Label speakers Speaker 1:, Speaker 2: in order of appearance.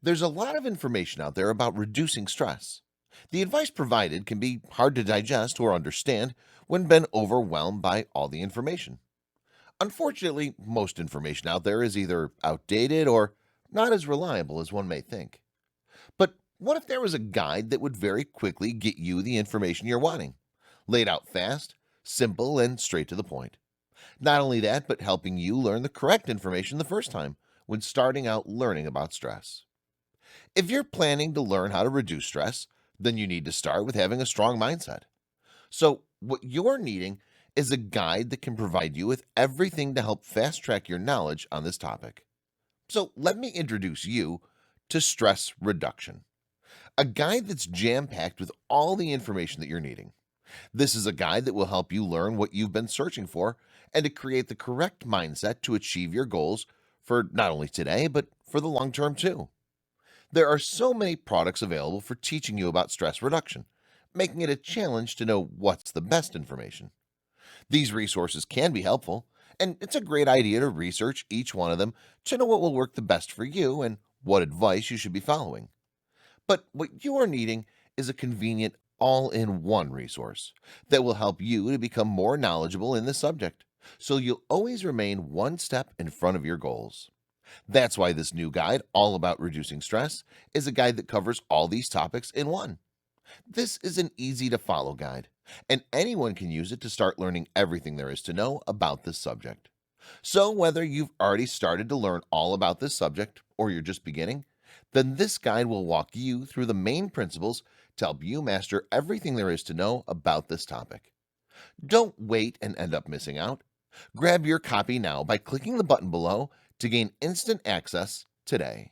Speaker 1: There's a lot of information out there about reducing stress. The advice provided can be hard to digest or understand when been overwhelmed by all the information. Unfortunately, most information out there is either outdated or not as reliable as one may think. But what if there was a guide that would very quickly get you the information you're wanting? Laid out fast, simple, and straight to the point. Not only that, but helping you learn the correct information the first time when starting out learning about stress. If you're planning to learn how to reduce stress, then you need to start with having a strong mindset. So, what you're needing is a guide that can provide you with everything to help fast track your knowledge on this topic. So, let me introduce you to stress reduction, a guide that's jam packed with all the information that you're needing. This is a guide that will help you learn what you've been searching for and to create the correct mindset to achieve your goals for not only today, but for the long term too. There are so many products available for teaching you about stress reduction, making it a challenge to know what's the best information. These resources can be helpful, and it's a great idea to research each one of them to know what will work the best for you and what advice you should be following. But what you are needing is a convenient all in one resource that will help you to become more knowledgeable in this subject, so you'll always remain one step in front of your goals. That's why this new guide, all about reducing stress, is a guide that covers all these topics in one. This is an easy to follow guide, and anyone can use it to start learning everything there is to know about this subject. So, whether you've already started to learn all about this subject or you're just beginning, then this guide will walk you through the main principles to help you master everything there is to know about this topic. Don't wait and end up missing out. Grab your copy now by clicking the button below to gain instant access today.